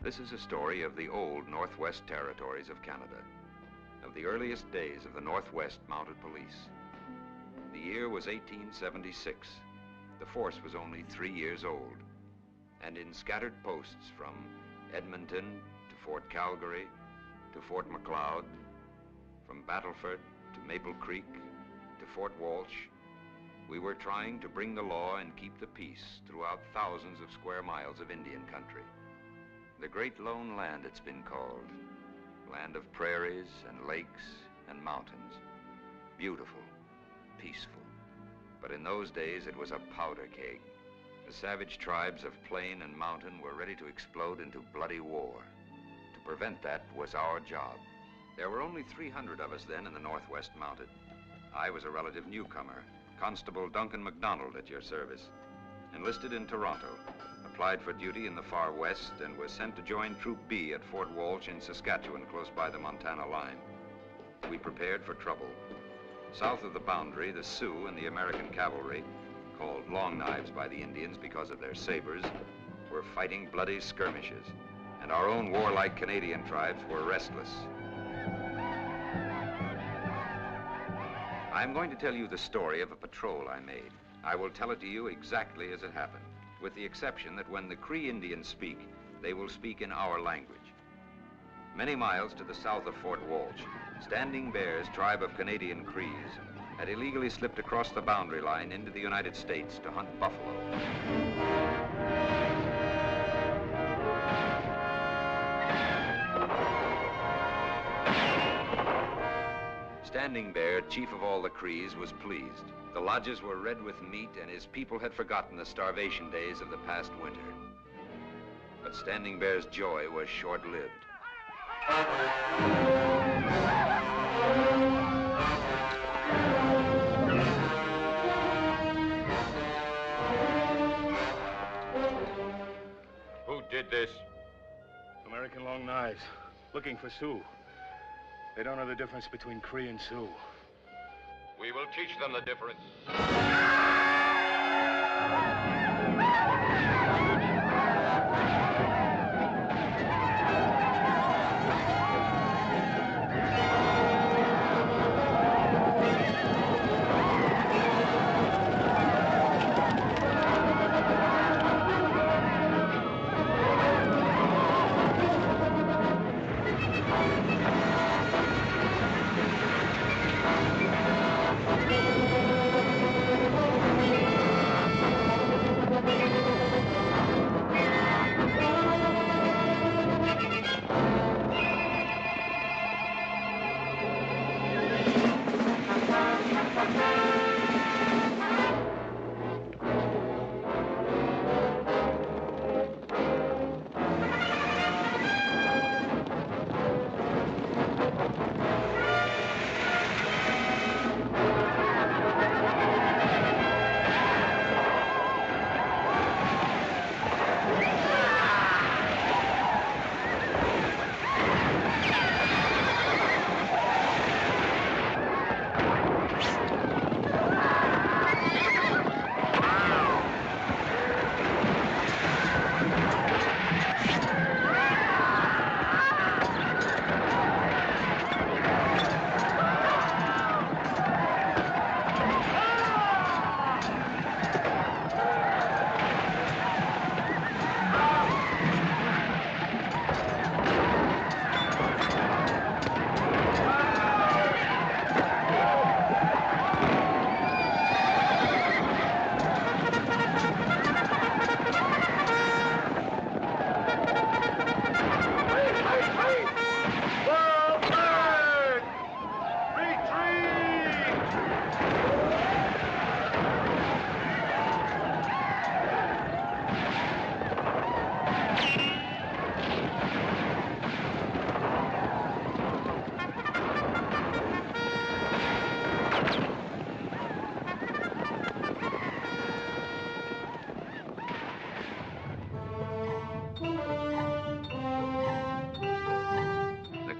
This is a story of the old Northwest Territories of Canada, of the earliest days of the Northwest Mounted Police. The year was 1876. The force was only 3 years old, and in scattered posts from Edmonton to Fort Calgary to Fort Macleod, from Battleford to Maple Creek to Fort Walsh, we were trying to bring the law and keep the peace throughout thousands of square miles of Indian country. The Great Lone Land, it's been called. Land of prairies and lakes and mountains. Beautiful, peaceful. But in those days, it was a powder keg. The savage tribes of plain and mountain were ready to explode into bloody war. To prevent that was our job. There were only 300 of us then in the Northwest Mounted. I was a relative newcomer, Constable Duncan MacDonald at your service. Enlisted in Toronto, applied for duty in the far west, and was sent to join Troop B at Fort Walsh in Saskatchewan, close by the Montana line. We prepared for trouble. South of the boundary, the Sioux and the American cavalry, called Long Knives by the Indians because of their sabers, were fighting bloody skirmishes, and our own warlike Canadian tribes were restless. I'm going to tell you the story of a patrol I made. I will tell it to you exactly as it happened, with the exception that when the Cree Indians speak, they will speak in our language. Many miles to the south of Fort Walsh, Standing Bear's tribe of Canadian Crees had illegally slipped across the boundary line into the United States to hunt buffalo. Standing Bear, chief of all the Crees, was pleased. The lodges were red with meat, and his people had forgotten the starvation days of the past winter. But Standing Bear's joy was short-lived. Who did this? American Long Knives, looking for Sioux. They don't know the difference between Cree and Sioux. We will teach them the difference.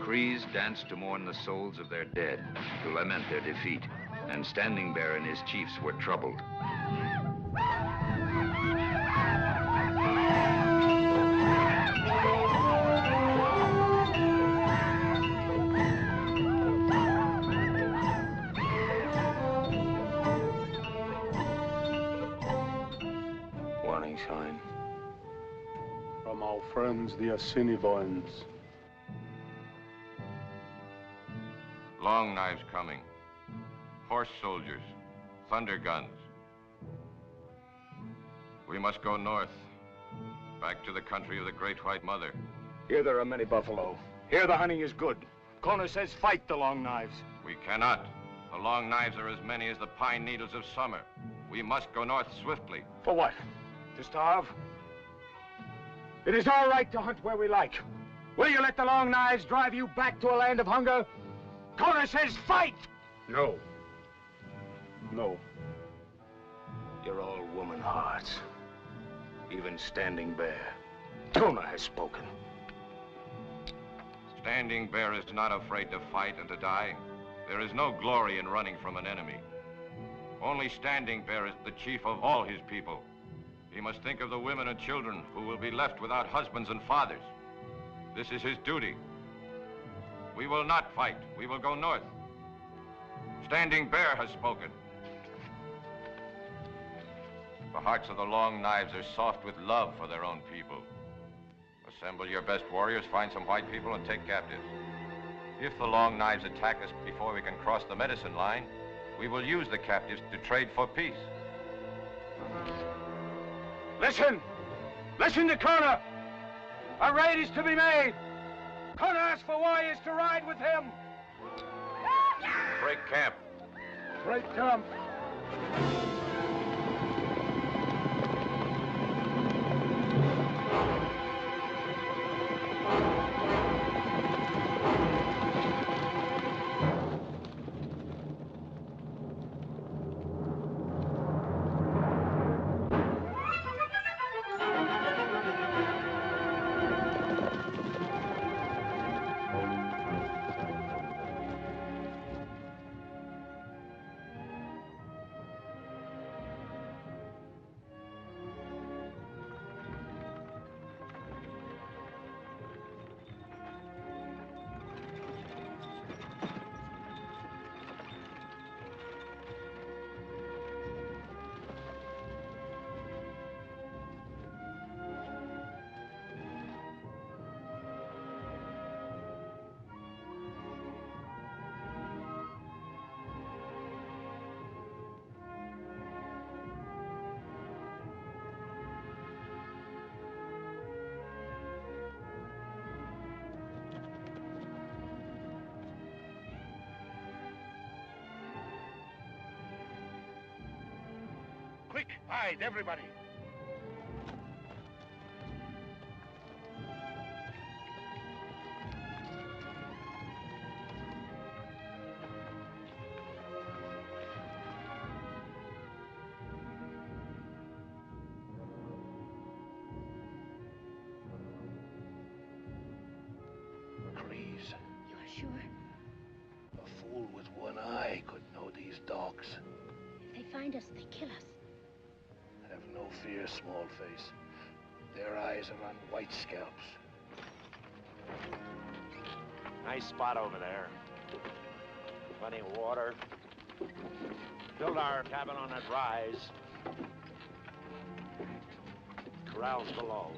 Crees danced to mourn the souls of their dead, to lament their defeat, and Standing Bear and his chiefs were troubled. from our friends, the Assiniboines. Long knives coming. Horse soldiers. Thunder guns. We must go north. Back to the country of the Great White Mother. Here there are many buffalo. Here the hunting is good. Kona says fight the Long Knives. We cannot. The Long Knives are as many as the pine needles of summer. We must go north swiftly. For what? To starve? It is all right to hunt where we like. Will you let the Long Knives drive you back to a land of hunger? Kona says fight! No. No. You're all woman hearts. Even Standing Bear. Kona has spoken. Standing Bear is not afraid to fight and to die. There is no glory in running from an enemy. Only Standing Bear is the chief of all his people. He must think of the women and children who will be left without husbands and fathers. This is his duty. We will not fight. We will go north. Standing Bear has spoken. The hearts of the Long Knives are soft with love for their own people. Assemble your best warriors, find some white people, and take captives. If the Long Knives attack us before we can cross the medicine line, we will use the captives to trade for peace. Listen! Listen to Kona! A raid is to be made! Kona asks for warriors to ride with him! Break camp. Break camp! Quick, hide, everybody. Crees. You're sure? A fool with one eye could know these dogs. If they find us, they kill us. Have no fear, small face. Their eyes are on white scalps. Nice spot over there. Plenty of water. Build our cabin on that rise. Corrals below.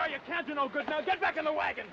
You can't do no good now. Get back in the wagon.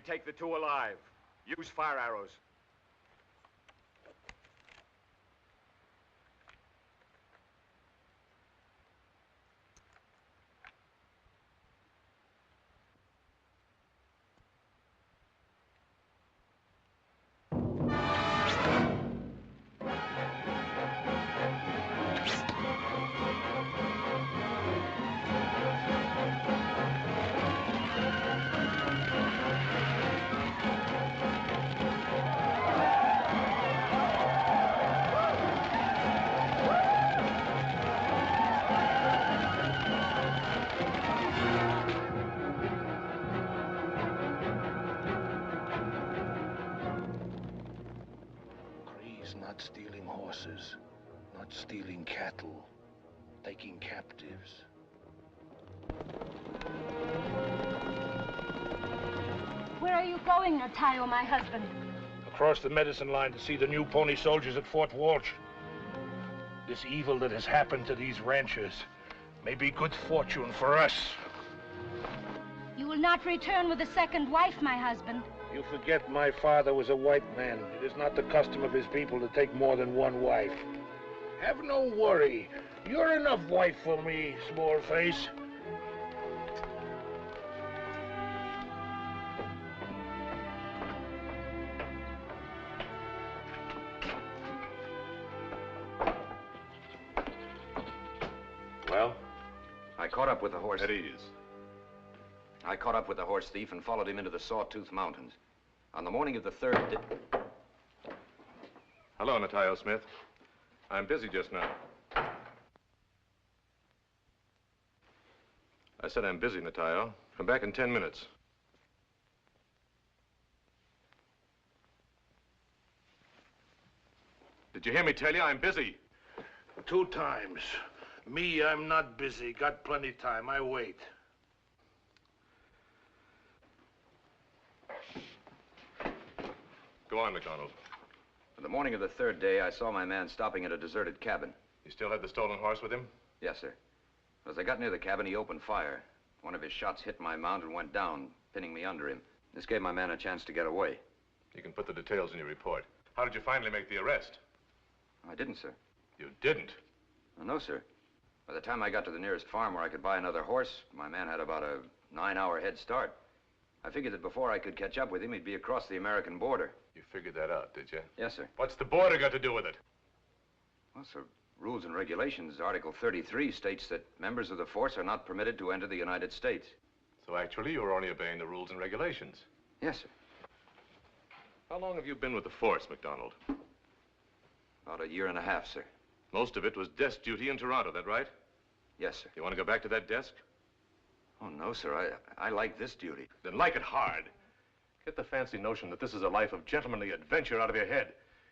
take the two alive. Use fire arrows. Not stealing horses, not stealing cattle, taking captives. Where are you going, Natayo, my husband? Across the medicine line to see the new pony soldiers at Fort Walsh. This evil that has happened to these ranchers may be good fortune for us. You will not return with a second wife, my husband. You forget my father was a white man. It is not the custom of his people to take more than one wife. Have no worry. You're enough wife for me, small face. Well? I caught up with the horse. At ease. I caught up with the horse thief and followed him into the Sawtooth Mountains. On the morning of the 3rd day... Hello, Natayo Smith. I'm busy just now. I said I'm busy, Natayo. Come back in 10 minutes. Did you hear me tell you I'm busy? 2 times. Me, I'm not busy. Got plenty time. I wait. Go on, McDonald. On the morning of the 3rd day, I saw my man stopping at a deserted cabin. You still had the stolen horse with him? Yes, sir. As I got near the cabin, he opened fire. One of his shots hit my mount and went down, pinning me under him. This gave my man a chance to get away. You can put the details in your report. How did you finally make the arrest? I didn't, sir. You didn't? No, sir. By the time I got to the nearest farm where I could buy another horse, my man had about a 9-hour head start. I figured that before I could catch up with him, he'd be across the American border. You figured that out, did you? Yes, sir. What's the border got to do with it? Well, sir, rules and regulations, Article 33 states that members of the force are not permitted to enter the United States. So actually, you're only obeying the rules and regulations. Yes, sir. How long have you been with the force, McDonald? About 1.5 years, sir. Most of it was desk duty in Toronto, that right? Yes, sir. You want to go back to that desk? Oh, no, sir. I like this duty. Then like it hard. Get the fancy notion that this is a life of gentlemanly adventure out of your head.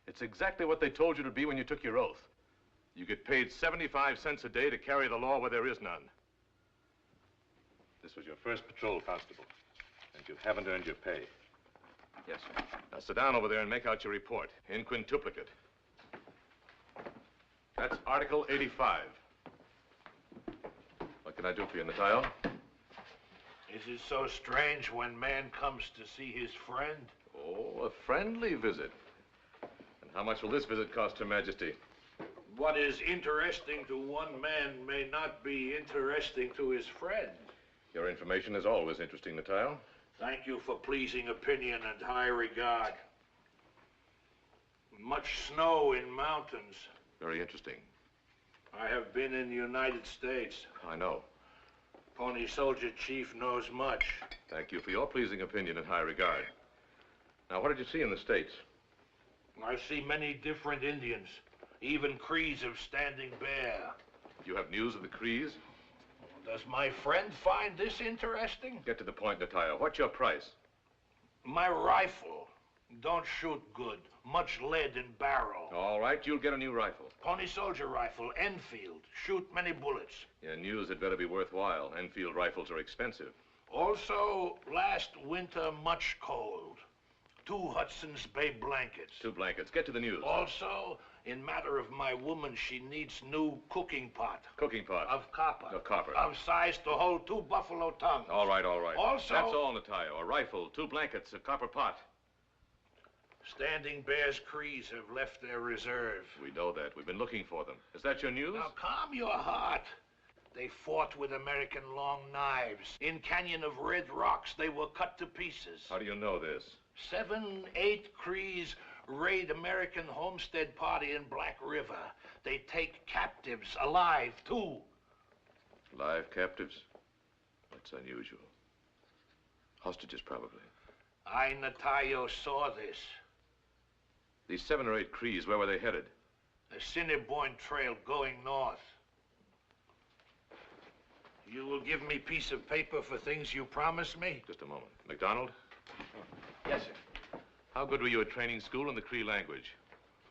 It's exactly what they told you to be when you took your oath. You get paid 75 cents a day to carry the law where there is none. This was your first patrol, Constable, and you haven't earned your pay. Yes, sir. Now sit down over there and make out your report in quintuplicate. That's Article 85. What can I do for you, Natayo? Is it so strange when man comes to see his friend? Oh, a friendly visit. And how much will this visit cost Her Majesty? What is interesting to one man may not be interesting to his friend. Your information is always interesting, Natayo. Thank you for pleasing opinion and high regard. Much snow in mountains. Very interesting. I have been in the United States. I know. Pony Soldier Chief knows much. Thank you for your pleasing opinion and high regard. Now, what did you see in the States? I see many different Indians, even Crees of Standing Bear. You have news of the Crees? Does my friend find this interesting? Get to the point, Natayo. What's your price? My rifle. Don't shoot good. Much lead in barrel. All right, you'll get a new rifle. Pony Soldier rifle, Enfield. Shoot many bullets. Your news had better be worthwhile. Enfield rifles are expensive. Also, last winter, much cold. 2 Hudson's Bay blankets. 2 blankets. Get to the news. Also, in matter of my woman, she needs new cooking pot. Cooking pot. Of copper. Of copper. Of size to hold 2 buffalo tongues. All right, all right. Also... That's all, Natayo. A rifle, 2 blankets, a copper pot. Standing Bear's Crees have left their reserve. We know that. We've been looking for them. Is that your news? Now, calm your heart. They fought with American long knives. In Canyon of Red Rocks, they were cut to pieces. How do you know this? 7, 8 Crees raid American homestead party in Black River. They take captives alive, too. Live captives? That's unusual. Hostages, probably. I, Natayo, saw this. These 7 or 8 Crees, where were they headed? The Cinematography trail going north. You will give me piece of paper for things you promised me? Just a moment. McDonald? Yes, sir. How good were you at training school in the Cree language?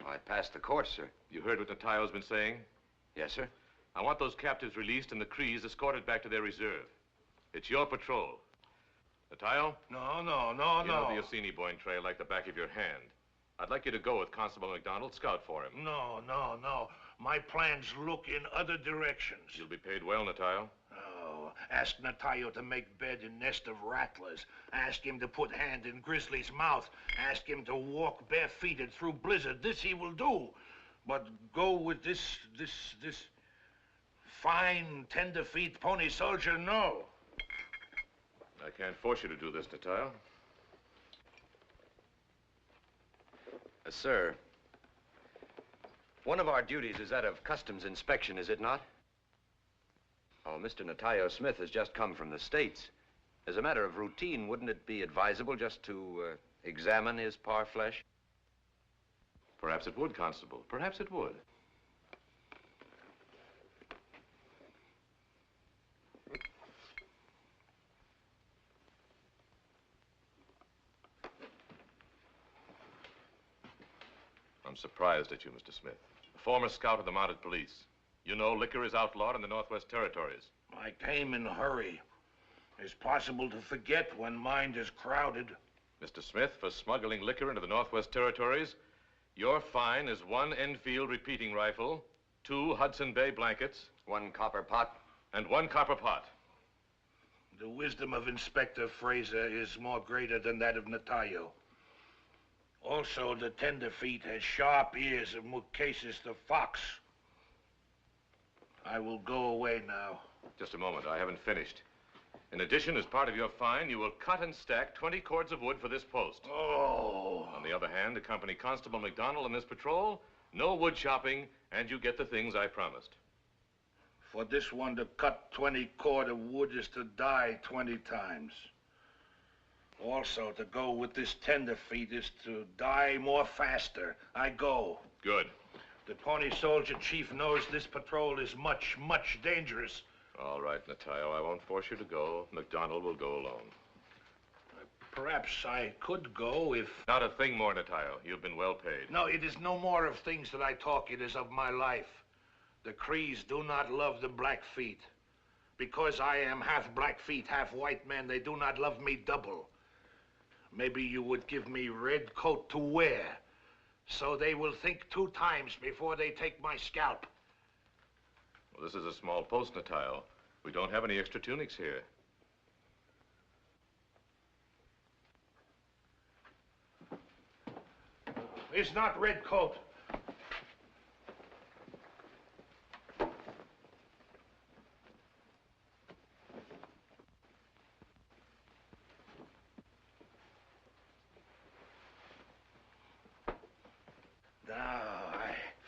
I passed the course, sir. You heard what Natayo's been saying? Yes, sir. I want those captives released and the Crees escorted back to their reserve. It's your patrol. Natayo? No. You know the Yosemite Boyne trail like the back of your hand. I'd like you to go with Constable McDonald, scout for him. No. My plans look in other directions. You'll be paid well, Natayo. Oh, ask Natayo to make bed in nest of rattlers. Ask him to put hand in grizzly's mouth. Ask him to walk barefooted through blizzard. This he will do. But go with this fine, tender-feet pony soldier, no. I can't force you to do this, Natayo. Sir, one of our duties is that of customs inspection, is it not? Oh, Mr. Natayo Smith has just come from the States. As a matter of routine, wouldn't it be advisable just to examine his parfleche? Perhaps it would, Constable. Perhaps it would. I'm surprised at you, Mr. Smith. A former scout of the mounted police. You know liquor is outlawed in the Northwest Territories. I came in a hurry. It's possible to forget when mind is crowded. Mr. Smith, for smuggling liquor into the Northwest Territories, your fine is 1 Enfield repeating rifle, 2 Hudson Bay blankets, 1 copper pot, and 1 copper pot. The wisdom of Inspector Fraser is more greater than that of Natayo. Also, the tenderfeet has sharp ears of Mukesis the fox. I will go away now. Just a moment, I haven't finished. In addition, as part of your fine, you will cut and stack 20 cords of wood for this post. Oh. On the other hand, accompany Constable McDonald on this patrol, no wood chopping, and you get the things I promised. For this one to cut 20 cord of wood is to die 20 times. Also, to go with this tenderfeet is to die more faster. I go. Good. The Pony Soldier Chief knows this patrol is much, much dangerous. All right, Natayo, I won't force you to go. McDonald will go alone. Perhaps I could go if... Not a thing more, Natayo. You've been well paid. No, it is no more of things that I talk. It is of my life. The Crees do not love the Blackfeet. Because I am half Blackfeet, half white man, they do not love me double. Maybe you would give me red coat to wear, so they will think 2 times before they take my scalp. Well, this is a small post, Natayo. We don't have any extra tunics here. It's not red coat.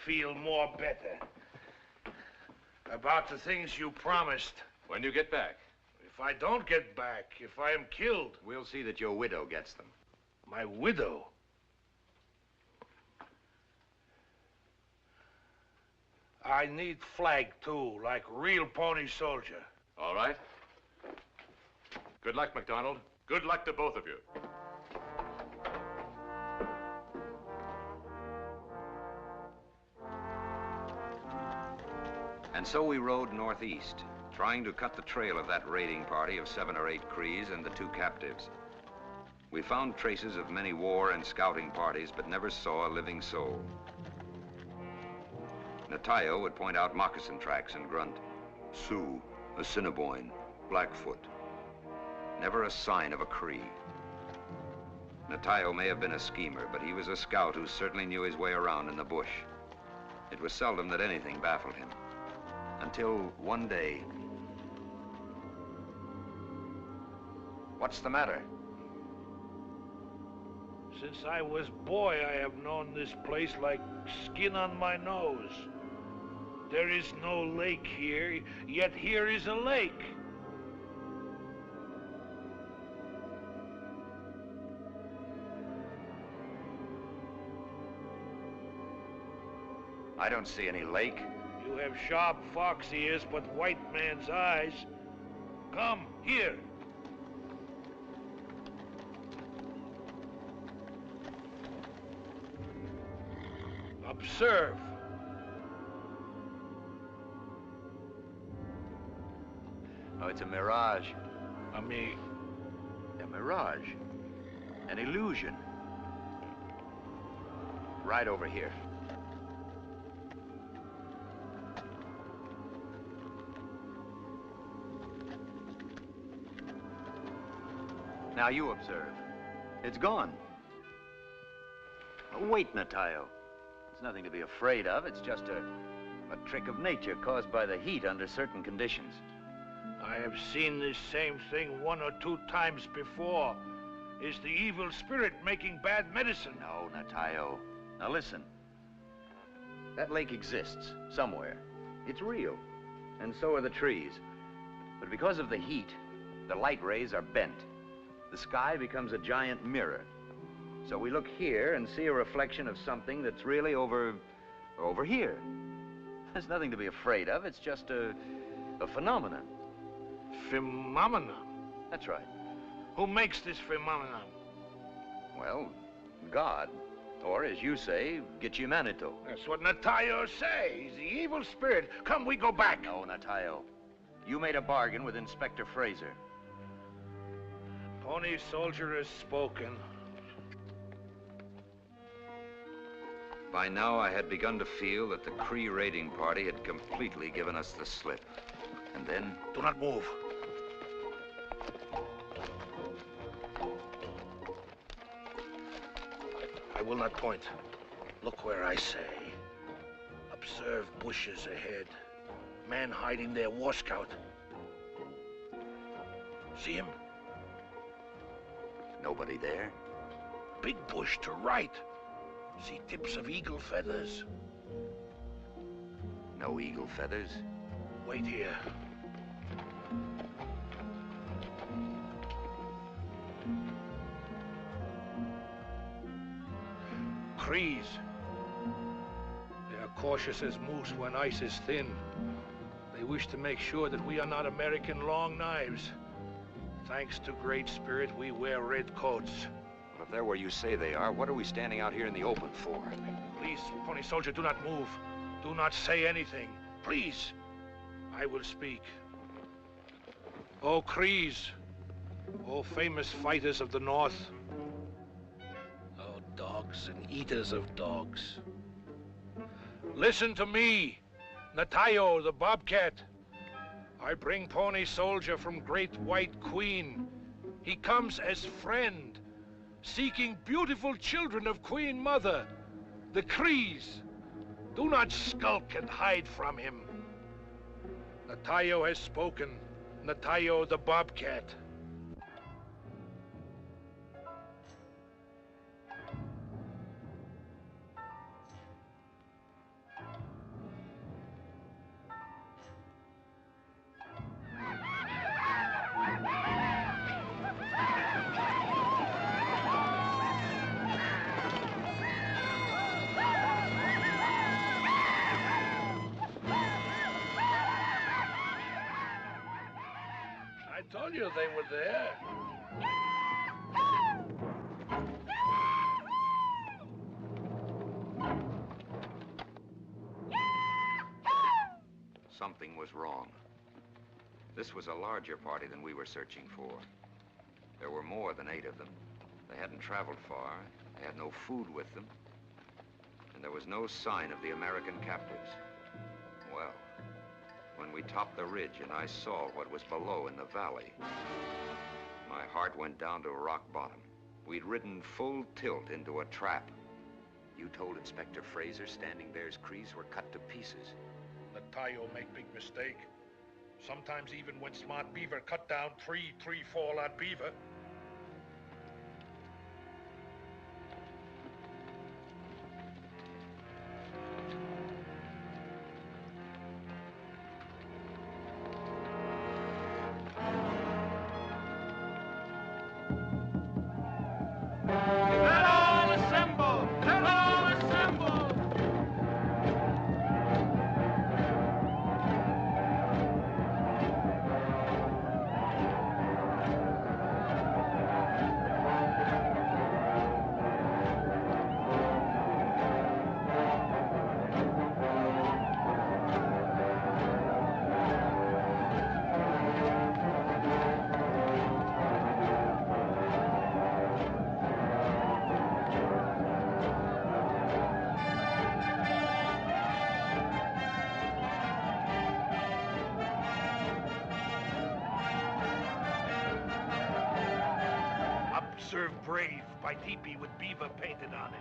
Feel more better about the things you promised. When you get back? If I don't get back, if I am killed. We'll see that your widow gets them. My widow? I need flag, too, like real Pony Soldier. All right. Good luck, McDonald. Good luck to both of you. And so we rode northeast, trying to cut the trail of that raiding party of 7 or 8 Crees and the 2 captives. We found traces of many war and scouting parties, but never saw a living soul. Natayo would point out moccasin tracks and grunt, Sioux, Assiniboine, Blackfoot. Never a sign of a Cree. Natayo may have been a schemer, but he was a scout who certainly knew his way around in the bush. It was seldom that anything baffled him. Until one day... What's the matter? Since I was boy, I have known this place like skin on my nose. There is no lake here, yet here is a lake. I don't see any lake. You have sharp fox ears, but white man's eyes. Come, here. Observe. Oh, it's a mirage. A mirage. An illusion. Right over here. Now you observe. It's gone. Oh, wait, Natayo. It's nothing to be afraid of. It's just a trick of nature caused by the heat under certain conditions. I have seen this same thing 1 or 2 times before. Is the evil spirit making bad medicine? No, Natayo. Now listen. That lake exists somewhere. It's real. And so are the trees. But because of the heat, the light rays are bent. The sky becomes a giant mirror. So we look here and see a reflection of something that's really over here. There's nothing to be afraid of. It's just a phenomenon. Phenomenon? That's right. Who makes this phenomenon? Well, God. Or, as you say, Gitchimanito. That's what Natayo say. He's the evil spirit. Come, we go back. No, Natayo. You made a bargain with Inspector Fraser. Pony Soldier has spoken. By now, I had begun to feel that the Cree raiding party had completely given us the slip. And then... Do not move. I will not point. Look where I say. Observe bushes ahead. Man hiding there, war scout. See him? Nobody there? Big bush to right. See tips of eagle feathers. No eagle feathers? Wait here. Crees. They are cautious as moose when ice is thin. They wish to make sure that we are not American long knives. Thanks to Great Spirit, we wear red coats. Well, if they're where you say they are, what are we standing out here in the open for? Please, Pony Soldier, do not move. Do not say anything. Please. I will speak. Oh, Crees. Oh, famous fighters of the North. Oh, dogs and eaters of dogs. Listen to me, Natayo the Bobcat. I bring Pony Soldier from Great White Queen. He comes as friend, seeking beautiful children of Queen Mother, the Crees. Do not skulk and hide from him. Natayo has spoken. Natayo the Bobcat. I told you they were there. Something was wrong. This was a larger party than we were searching for. There were more than 8 of them. They hadn't traveled far, they had no food with them, and there was no sign of the American captives. Well, when we topped the ridge and I saw what was below in the valley, my heart went down to rock bottom. We'd ridden full tilt into a trap. You told Inspector Fraser Standing Bear's Crees were cut to pieces. The Tayo make big mistake. Sometimes even when smart beaver cut down three fall on beaver. Serve Brave by teepee with beaver painted on it.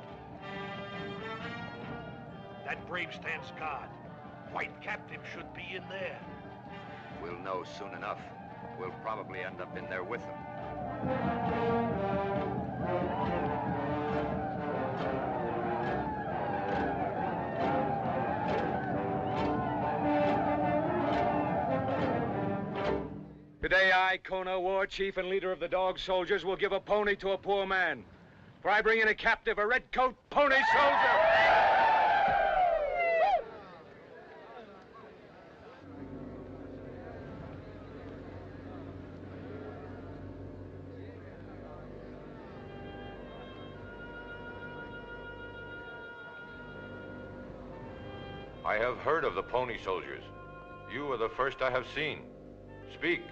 That brave stands guard. White captive should be in there. We'll know soon enough. We'll probably end up in there with them. Today I, Kona, war chief and leader of the dog soldiers, will give a pony to a poor man. For I bring in a captive, a red-coat pony soldier! I have heard of the pony soldiers. You are the first I have seen. Speak.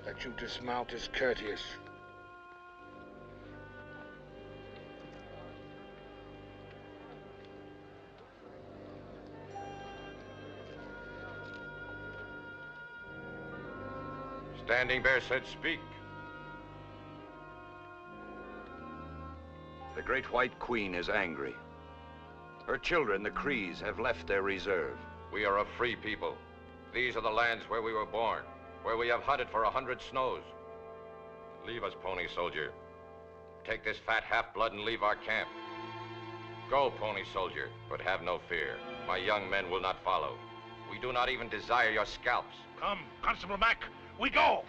That you dismount is courteous. Standing Bear said speak. The Great White Queen is angry. Her children, the Crees, have left their reserve. We are a free people. These are the lands where we were born, where we have hunted for 100 snows. Leave us, pony soldier. Take this fat half-blood and leave our camp. Go, pony soldier, but have no fear. My young men will not follow. We do not even desire your scalps. Come, Constable Mac, we go!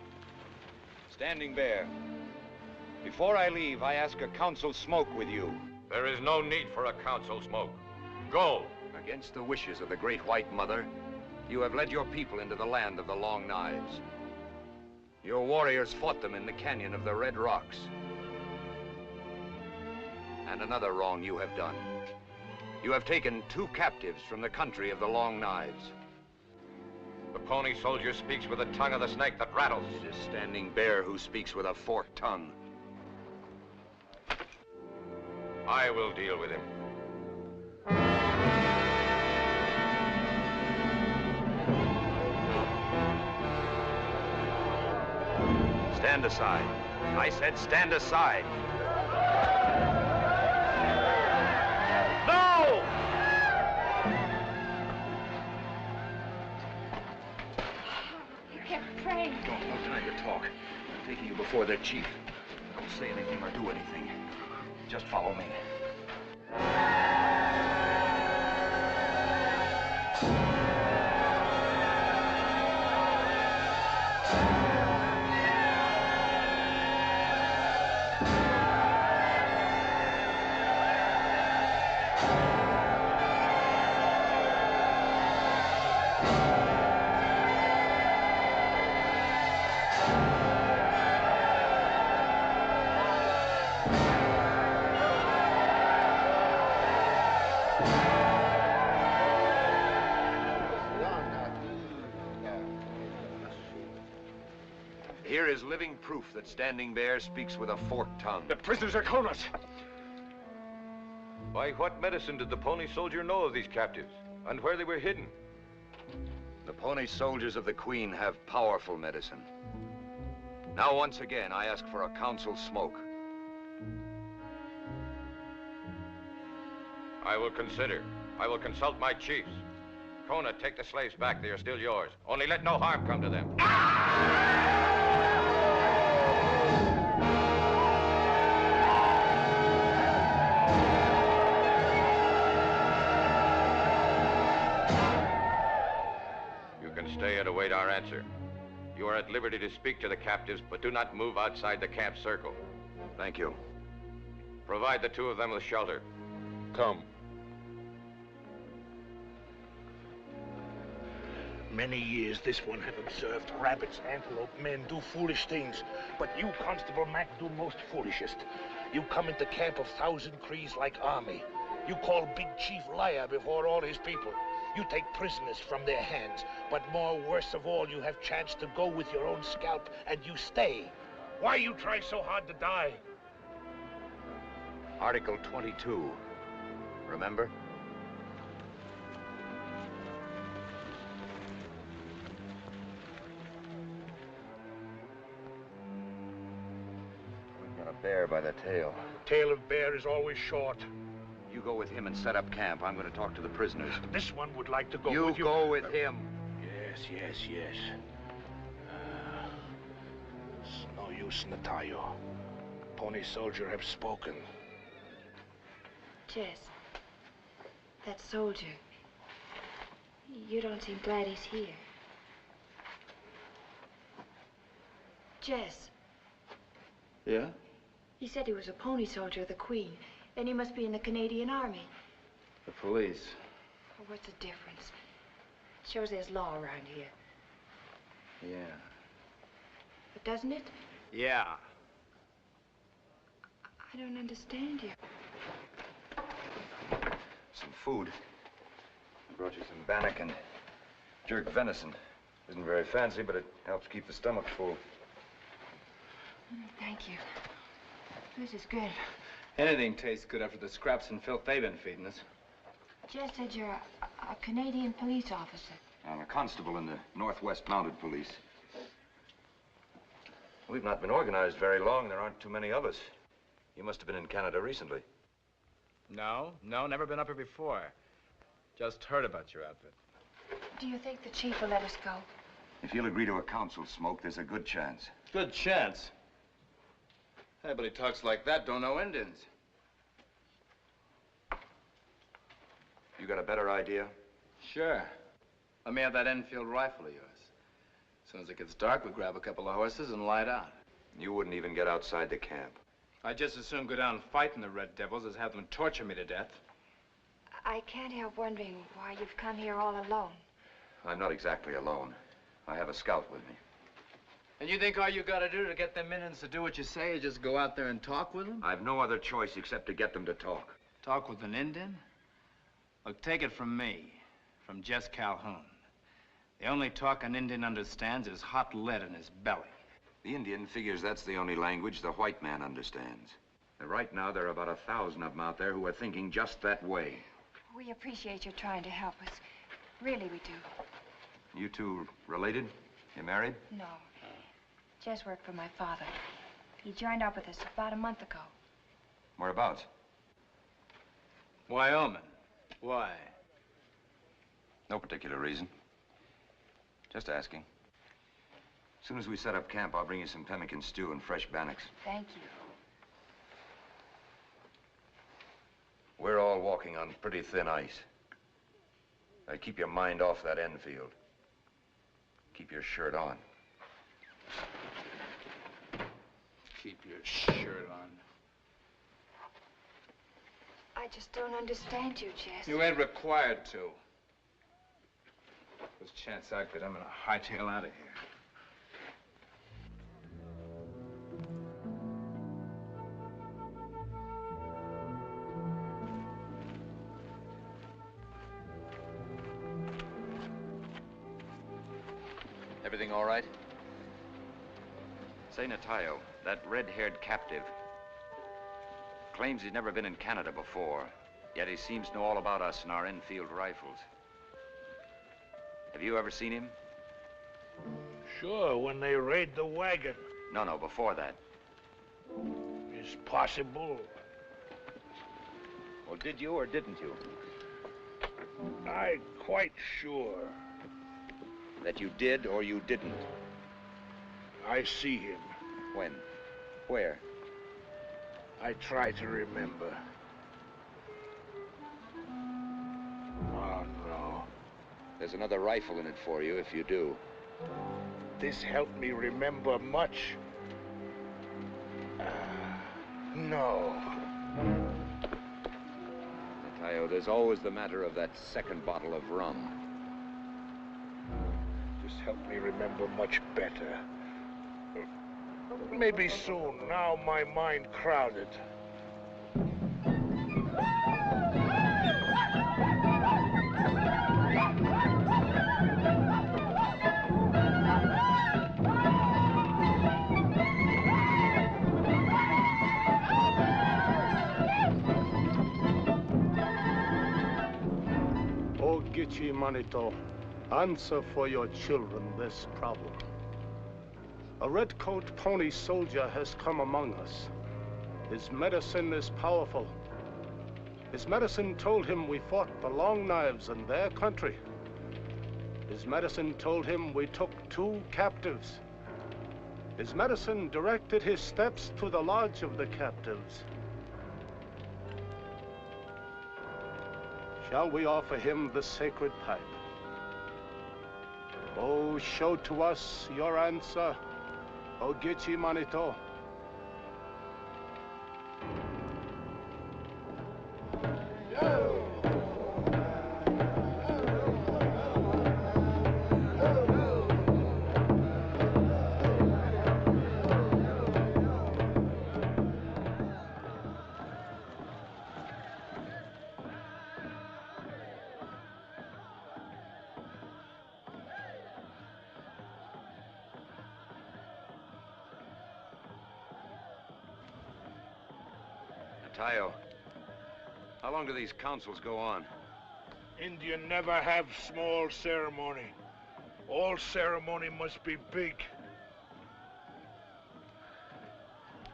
Standing Bear, before I leave, I ask a council smoke with you. There is no need for a council smoke. Go! Against the wishes of the Great White Mother, you have led your people into the land of the Long Knives. Your warriors fought them in the canyon of the Red Rocks. And another wrong you have done. You have taken 2 captives from the country of the Long Knives. The pony soldier speaks with the tongue of the snake that rattles. It is Standing Bear who speaks with a forked tongue. I will deal with him. Stand aside. I said stand aside. No! You kept praying. No time to talk. I'm taking you before the chief. Don't say anything or do anything. Just follow me. is living proof that Standing Bear speaks with a forked tongue. The prisoners are Kona's. By what medicine did the pony soldier know of these captives and where they were hidden? The pony soldiers of the Queen have powerful medicine. Now, once again, I ask for a council smoke. I will consider. I will consult my chiefs. Kona, take the slaves back. They are still yours. Only let no harm come to them. You can stay and await our answer. You are at liberty to speak to the captives, but do not move outside the camp circle. Thank you. Provide the two of them with shelter. Come. Many years this one have observed rabbits, antelope, men do foolish things. But you, Constable Mac, do most foolishest. You come into camp of 1,000 Crees like army. You call Big Chief liar before all his people. You take prisoners from their hands. But more worse of all, you have chance to go with your own scalp, and you stay. Why you try so hard to die? Article 22. Remember? We've got a bear by the tail. Tail of bear is always short. You go with him and set up camp. I'm going to talk to the prisoners. This one would like to go You with you. go with him. Yes. It's no use, Natayo. Pony soldier have spoken. Jess, that soldier, you don't seem glad he's here. Jess. Yeah? He said he was a pony soldier of the Queen. Then he must be in the Canadian Army. The police. Oh, what's the difference? Shows there's law around here. Yeah. But doesn't it? Yeah. I don't understand you. Some food. I brought you some bannock and jerk venison. Isn't very fancy, but it helps keep the stomach full. Thank you. This is good. Anything tastes good after the scraps and filth they've been feeding us. Jess said you're a Canadian police officer. I'm a constable in the Northwest Mounted Police. We've not been organized very long. There aren't too many of us. You must have been in Canada recently. No, never been up here before. Just heard about your outfit. Do you think the chief will let us go? If you'll agree to a council smoke, there's a good chance. Good chance. Anybody talks like that don't know Indians. You got a better idea? Sure. Let me have that Enfield rifle of yours. As soon as it gets dark, we grab a couple of horses and light out. You wouldn't even get outside the camp. I'd just as soon go down and fight in the Red Devils as have them torture me to death. I can't help wondering why you've come here all alone. I'm not exactly alone. I have a scout with me. And you think all you gotta do to get them Indians to do what you say is just go out there and talk with them? I've no other choice except to get them to talk. Talk with an Indian? Look, take it from me, from Jess Calhoun. The only talk an Indian understands is hot lead in his belly. The Indian figures that's the only language the white man understands. And right now, there are about 1,000 of them out there who are thinking just that way. We appreciate you trying to help us. Really, we do. You two related? You married? No. Jess worked for my father. He joined up with us about a month ago. Whereabouts? Wyoming. Why? No particular reason. Just asking. As soon as we set up camp, I'll bring you some pemmican stew and fresh bannocks. Thank you. We're all walking on pretty thin ice. Now, keep your mind off that Enfield. Keep your shirt on. Keep your shirt on. I just don't understand you, Jess. You ain't required to. There's a chance I could, I'm gonna hightail out of here. Everything all right? Say, Natayo, that red-haired captive claims he's never been in Canada before, yet he seems to know all about us and our Enfield rifles. Have you ever seen him? Sure, when they raid the wagon. No, before that. It's possible. Well, did you or didn't you? I'm quite sure. That you did or you didn't? I see him. When? Where? I try to remember. Oh, no. There's another rifle in it for you if you do. This helped me remember much. No. Natayo, there's always the matter of that second bottle of rum. Just helped me remember much better. Maybe soon. Now my mind crowded. Oh, Gichi Manito, answer for your children this problem. A redcoat pony soldier has come among us. His medicine is powerful. His medicine told him we fought the Long Knives in their country. His medicine told him we took 2 captives. His medicine directed his steps to the lodge of the captives. Shall we offer him the sacred pipe? Oh, show to us your answer, O Gichi Manito. Natayo, how long do these councils go on? Indian never have small ceremony. All ceremony must be big.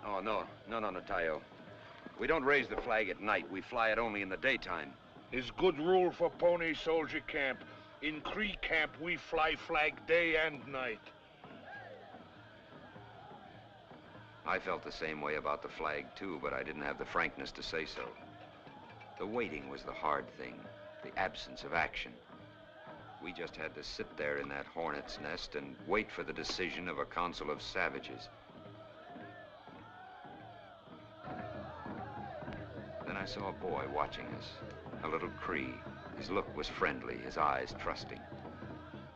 Oh, no, Natayo. We don't raise the flag at night. We fly it only in the daytime. Is good rule for pony soldier camp. In Cree camp, we fly flag day and night. I felt the same way about the flag, too, but I didn't have the frankness to say so. The waiting was the hard thing, the absence of action. We just had to sit there in that hornet's nest and wait for the decision of a council of savages. Then I saw a boy watching us, a little Cree. His look was friendly, his eyes trusting.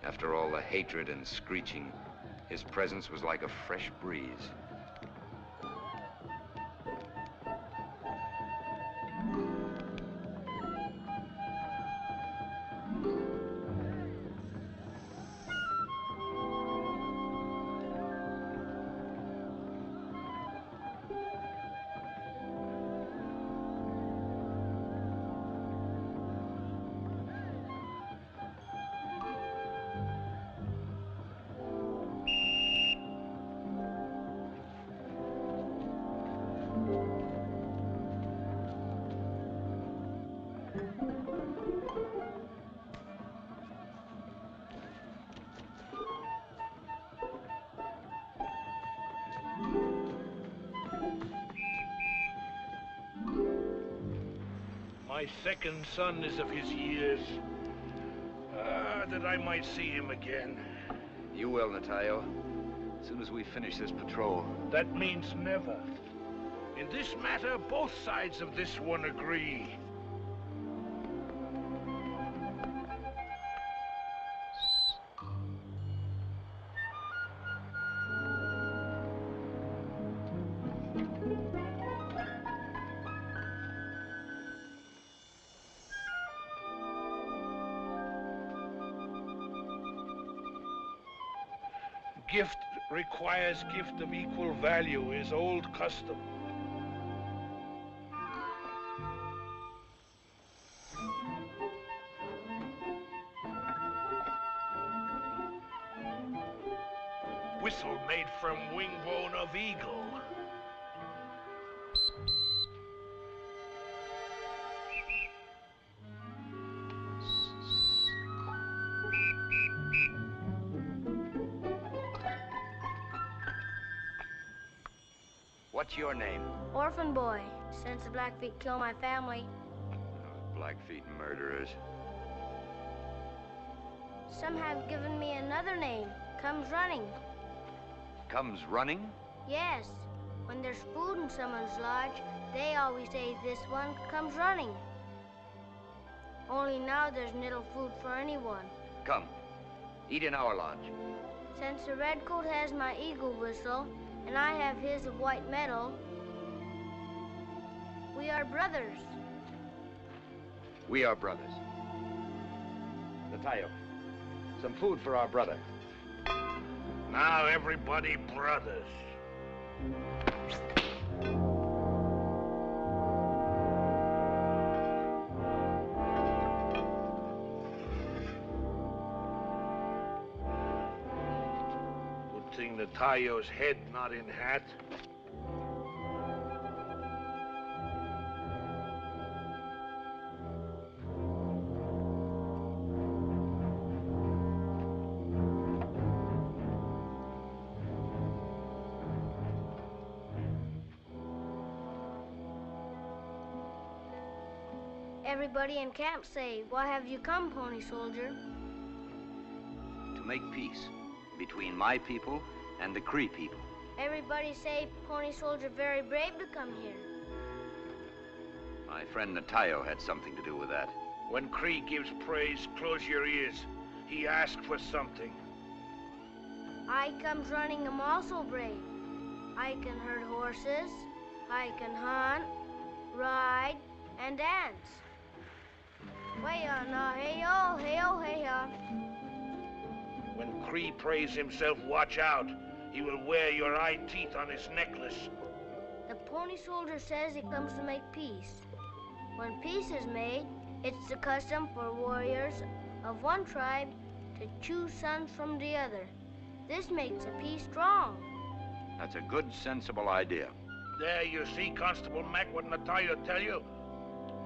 After all the hatred and screeching, his presence was like a fresh breeze. My second son is of his years. That I might see him again. You will, Natayo. As soon as we finish this patrol. That means never. In this matter, both sides of this one agree. Gift requires gift of equal value is old custom. Whistle made from wing bone of eagle. What's your name? Orphan boy. Since the Blackfeet killed my family. Those Blackfeet murderers. Some have given me another name. Comes running. Comes running? Yes. When there's food in someone's lodge, they always say this one comes running. Only now there's little food for anyone. Come. Eat in our lodge. Since the redcoat has my eagle whistle, and I have his of white metal, we are brothers. We are brothers. Natayo, some food for our brother. Now everybody brothers. Good thing Natayo's head not in hat. Everybody in camp say, why have you come, Pony Soldier? To make peace between my people and the Cree people. Everybody say Pony Soldier very brave to come here. My friend Natayo had something to do with that. When Cree gives praise, close your ears. He asked for something. I comes running, I'm also brave. I can herd horses, I can hunt, ride, and dance. Way-ya, na, hey-yo, hey-yo, hey-ya. When Cree prays himself, watch out. He will wear your eye teeth on his necklace. The Pony Soldier says he comes to make peace. When peace is made, it's the custom for warriors of one tribe to choose sons from the other. This makes a peace strong. That's a good, sensible idea. There you see, Constable Mac, what Natayo tell you.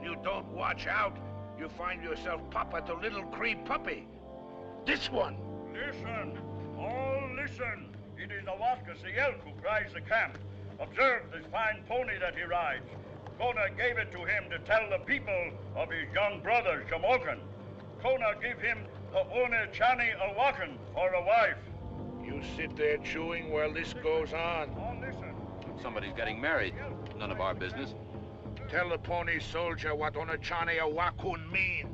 You don't watch out, you find yourself papa to little Cree puppy. This one. Listen, all listen. It is the Waska, the elk, who cries the camp. Observe this fine pony that he rides. Kona gave it to him to tell the people of his young brother, Shamokin. Kona give him the One Chani Awakan for a wife. You sit there chewing while this goes on. All listen. Somebody's getting married. None of our business. Tell the Pony Soldier what Onachane Awakun mean.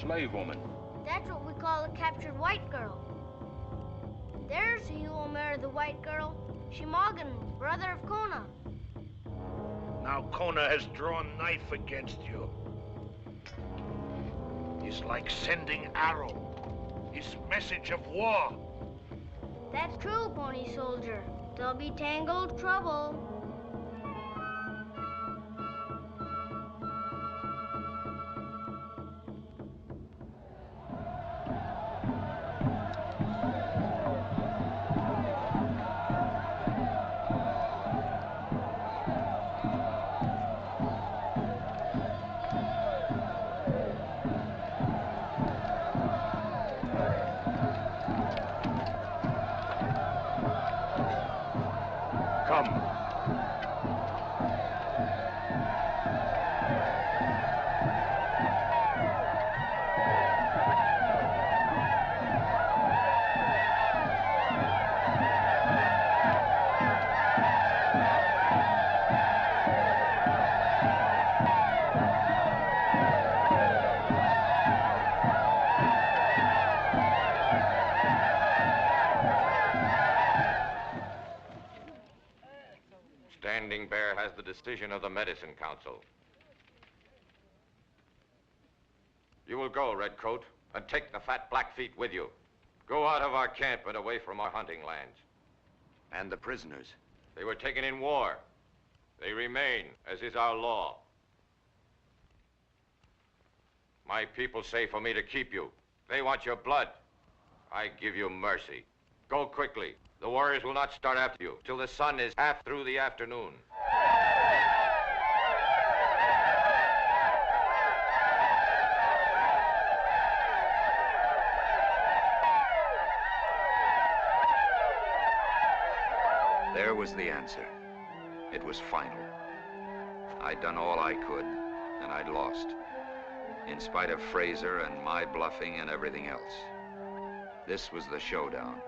Slave woman. That's what we call a captured white girl. There's he who will marry the white girl, Shimogan, brother of Kona. Now Kona has drawn knife against you. It's like sending arrow. His message of war. That's true, Pony Soldier. There'll be tangled trouble. Standing Bear has the decision of the Medicine Council. You will go, Redcoat, and take the fat Blackfeet with you. Go out of our camp and away from our hunting lands. And the prisoners? They were taken in war. They remain, as is our law. My people say for me to keep you. They want your blood. I give you mercy. Go quickly. The warriors will not start after you till the sun is half through the afternoon. There was the answer. It was final. I'd done all I could, and I'd lost. In spite of Fraser and my bluffing and everything else. This was the showdown.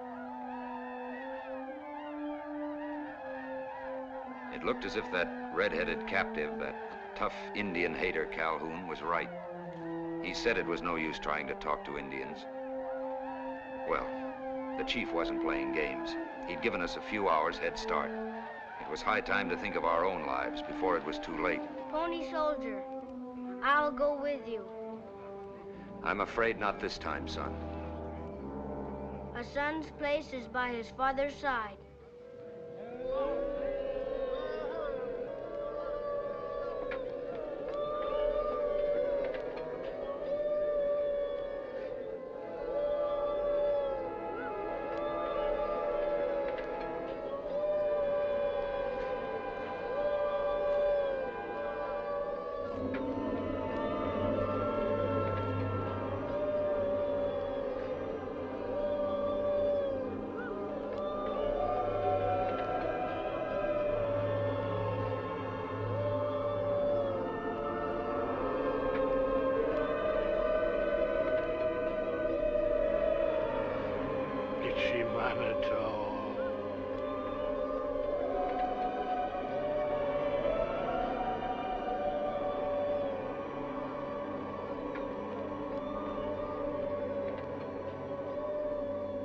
It looked as if that red-headed captive, that tough Indian hater Calhoun, was right. He said it was no use trying to talk to Indians. Well, the chief wasn't playing games. He'd given us a few hours head start. It was high time to think of our own lives before it was too late. Pony Soldier, I'll go with you. I'm afraid not this time, son. A son's place is by his father's side.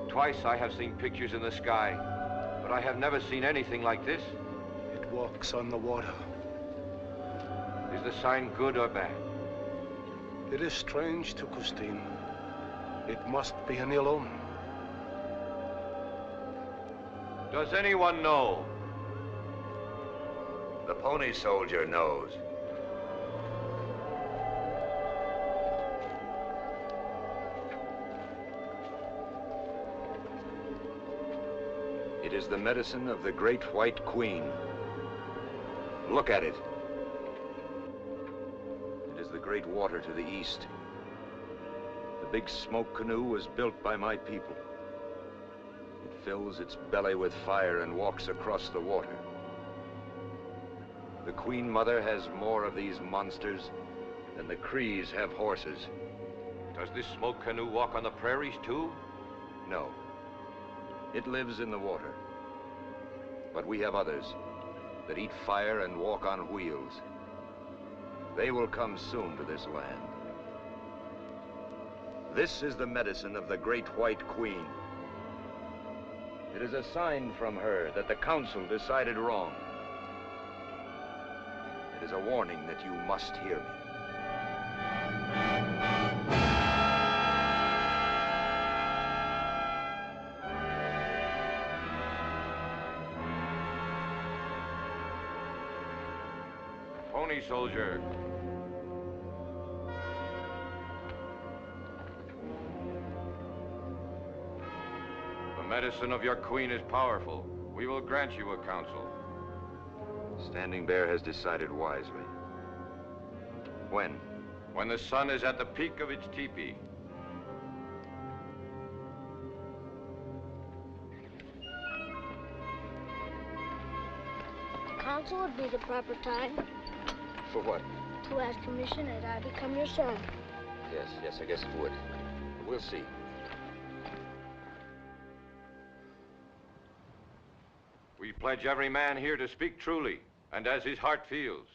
Twice I have seen pictures in the sky, but I have never seen anything like this. It walks on the water. Is the sign good or bad? It is strange to Christine. It must be an ill omen. Does anyone know? The Pony Soldier knows. It is the medicine of the Great White Queen. Look at it. It is the great water to the east. The big smoke canoe was built by my people. It fills its belly with fire and walks across the water. The Queen Mother has more of these monsters than the Crees have horses. Does this smoke canoe walk on the prairies too? No. It lives in the water. But we have others that eat fire and walk on wheels. They will come soon to this land. This is the medicine of the Great White Queen. It is a sign from her that the council decided wrong. It is a warning that you must hear me. Pony Soldier. The medicine of your queen is powerful. We will grant you a counsel. Standing Bear has decided wisely. When? When the sun is at the peak of its teepee. Council would be the proper time For what? to ask permission that I become your son. Yes, I guess it would. We'll see. We pledge every man here to speak truly and as his heart feels.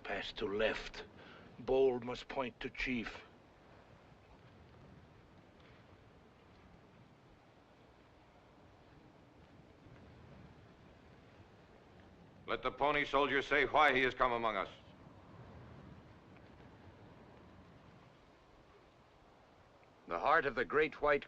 Pass to left. Bold must point to chief. Let the pony soldier say why he has come among us. The heart of the great white